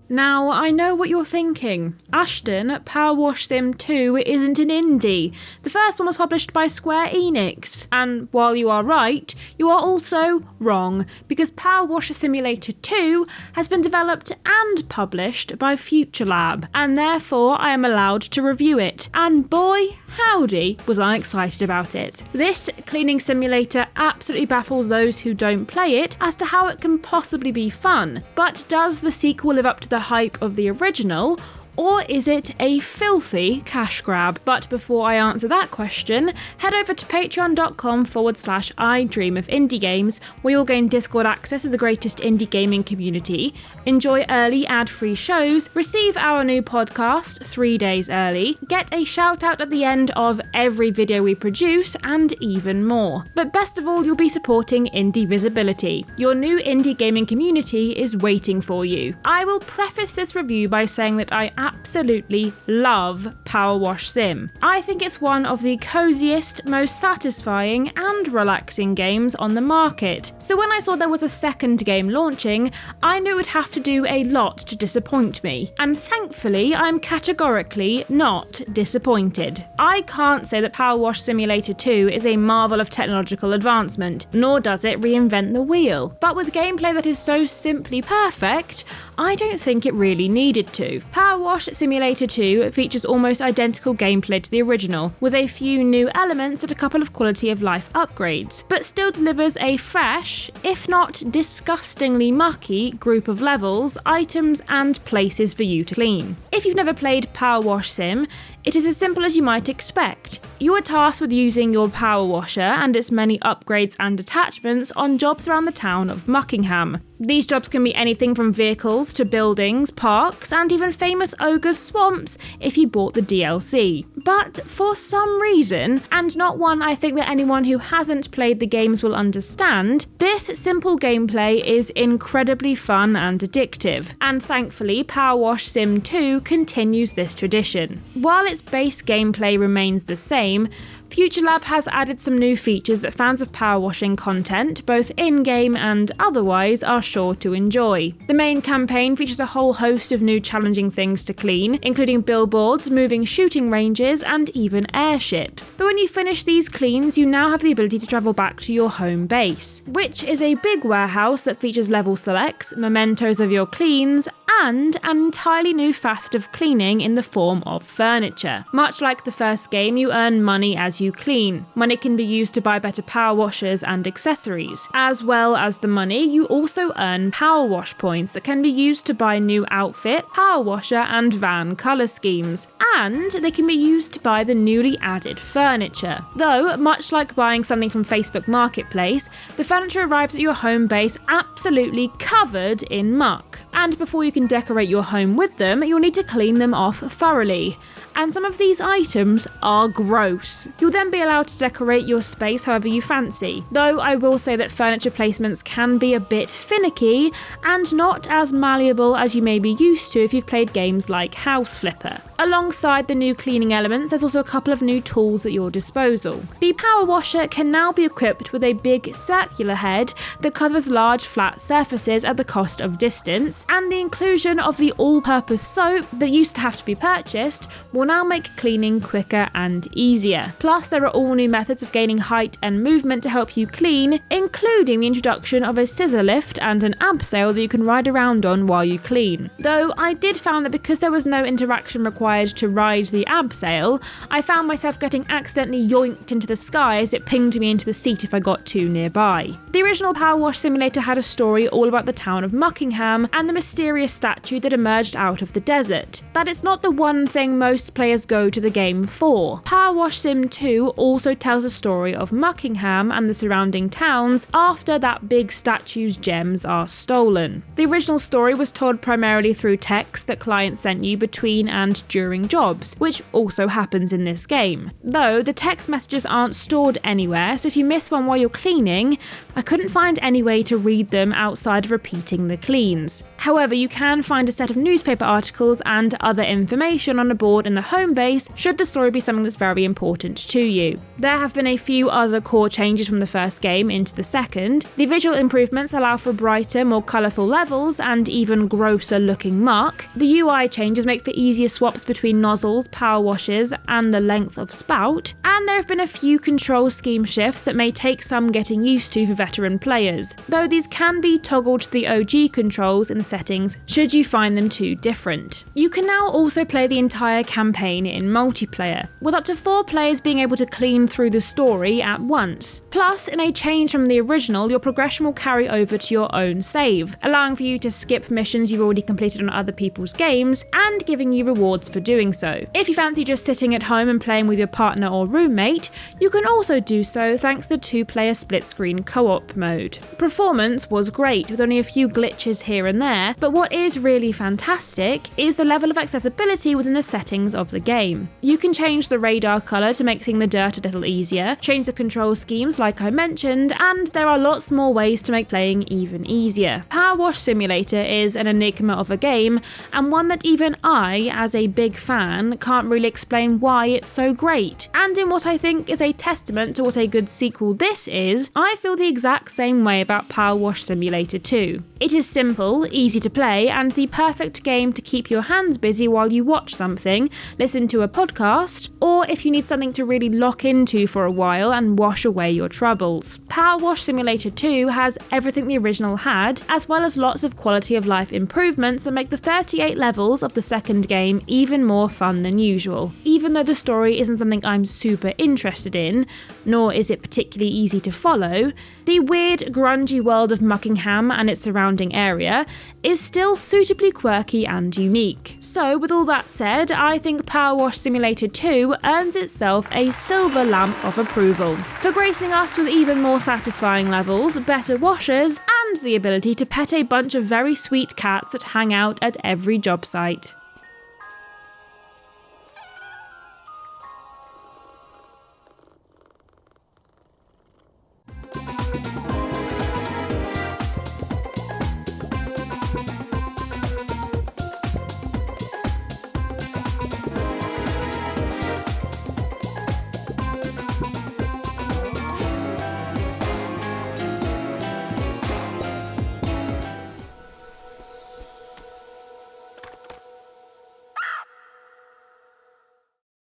Now, I know what you're thinking. Ashton, PowerWash Sim 2 isn't an indie. The first one was published by Square Enix. And while you are right, you are also wrong, because PowerWash Simulator 2 has been developed and published by FutureLab, and therefore I am allowed to review it. And boy, howdy, was I excited about it. This cleaning simulator absolutely baffles those who don't play it as to how it can possibly be fun. But does the sequel live up to the hype of the original? Or is it a filthy cash grab? But before I answer that question, head over to patreon.com/idreamofindiegames, where you'll gain Discord access to the greatest indie gaming community, enjoy early ad-free shows, receive our new podcast 3 days early, get a shout out at the end of every video we produce, and even more. But best of all, you'll be supporting indie visibility. Your new indie gaming community is waiting for you. I will preface this review by saying that I absolutely love PowerWash Sim. I think it's one of the coziest, most satisfying and relaxing games on the market. So when I saw there was a second game launching, I knew it would have to do a lot to disappoint me. And thankfully, I'm categorically not disappointed. I can't say that PowerWash Simulator 2 is a marvel of technological advancement, nor does it reinvent the wheel. But with gameplay that is so simply perfect, I don't think it really needed to. PowerWash Simulator 2 features almost identical gameplay to the original, with a few new elements and a couple of quality of life upgrades, but still delivers a fresh, if not disgustingly mucky, group of levels, items, and places for you to clean. If you've never played PowerWash Sim, it is as simple as you might expect. You are tasked with using your power washer and its many upgrades and attachments on jobs around the town of Muckingham. These jobs can be anything from vehicles to buildings, parks, and even famous ogres' swamps if you bought the DLC. But for some reason, and not one I think that anyone who hasn't played the games will understand, this simple gameplay is incredibly fun and addictive. And thankfully, PowerWash Sim 2 continues this tradition. While its base gameplay remains the same, FutureLab has added some new features that fans of power washing content, both in-game and otherwise, are sure to enjoy. The main campaign features a whole host of new challenging things to clean, including billboards, moving shooting ranges, and even airships. But when you finish these cleans, you now have the ability to travel back to your home base, which is a big warehouse that features level selects, mementos of your cleans, and an entirely new facet of cleaning in the form of furniture. Much like the first game, you earn money as you clean. Money can be used to buy better power washers and accessories. As well as the money, you also earn power wash points that can be used to buy new outfit, power washer, and van colour schemes. And they can be used to buy the newly added furniture. Though, much like buying something from Facebook Marketplace, the furniture arrives at your home base absolutely covered in muck. And before you can decorate your home with them, you'll need to clean them off thoroughly. And some of these items are gross. You'll then be allowed to decorate your space however you fancy. Though I will say that furniture placements can be a bit finicky and not as malleable as you may be used to if you've played games like House Flipper. Alongside the new cleaning elements, there's also a couple of new tools at your disposal. The power washer can now be equipped with a big circular head that covers large flat surfaces at the cost of distance, and the inclusion of the all-purpose soap that used to have to be purchased will now make cleaning quicker and easier. Plus, there are all new methods of gaining height and movement to help you clean, including the introduction of a scissor lift and an abseil that you can ride around on while you clean. Though I did find that because there was no interaction required to ride the abseil, I found myself getting accidentally yoinked into the sky as it pinged me into the seat if I got too nearby. The original Power Wash Simulator had a story all about the town of Muckingham and the mysterious statue that emerged out of the desert. That it's not the one thing most players go to the game for. Power Wash Sim 2 also tells a story of Muckingham and the surrounding towns after that big statue's gems are stolen. The original story was told primarily through text that clients sent you between and during jobs, jobs, which also happens in this game. Though the text messages aren't stored anywhere, so if you miss one while you're cleaning, I couldn't find any way to read them outside of repeating the cleans. However, you can find a set of newspaper articles and other information on a board in the home base should the story be something that's very important to you. There have been a few other core changes from the first game into the second. The visual improvements allow for brighter, more colourful levels and even grosser looking muck. The UI changes make for easier swaps between nozzles, power washes and the length of spout. And there have been a few control scheme shifts that may take some getting used to for veteran players, though these can be toggled to the OG controls in the settings should you find them too different. You can now also play the entire campaign in multiplayer, with up to 4 players being able to clean through the story at once. Plus, in a change from the original, your progression will carry over to your own save, allowing for you to skip missions you've already completed on other people's games and giving you rewards for doing so. If you fancy just sitting at home and playing with your partner or roommate, you can also do so thanks to the 2-player split-screen co-op mode. Performance was great, with only a few glitches here and there, but what is really fantastic is the level of accessibility within the settings of the game. You can change the radar colour to make seeing the dirt a little easier, change the control schemes like I mentioned, and there are lots more ways to make playing even easier. PowerWash Simulator is an enigma of a game, and one that even I, as a big fan, can't really explain why it's so great. And in what I think is a testament to what a good sequel this is, I feel the exact same way about PowerWash Simulator 2. It is simple, easy to play, and the perfect game to keep your hands busy while you watch something, listen to a podcast, or if you need something to really lock into for a while and wash away your troubles. PowerWash Simulator 2 has everything the original had, as well as lots of quality of life improvements that make the 38 levels of the second game even more fun than usual. Even though the story isn't something I'm super interested in, nor is it particularly easy to follow, the weird, grungy world of Muckingham and its surrounding area is still suitably quirky and unique. So with all that said, I think PowerWash Simulator 2 earns itself a silver lamp of approval for gracing us with even more satisfying levels, better washers, and the ability to pet a bunch of very sweet cats that hang out at every job site.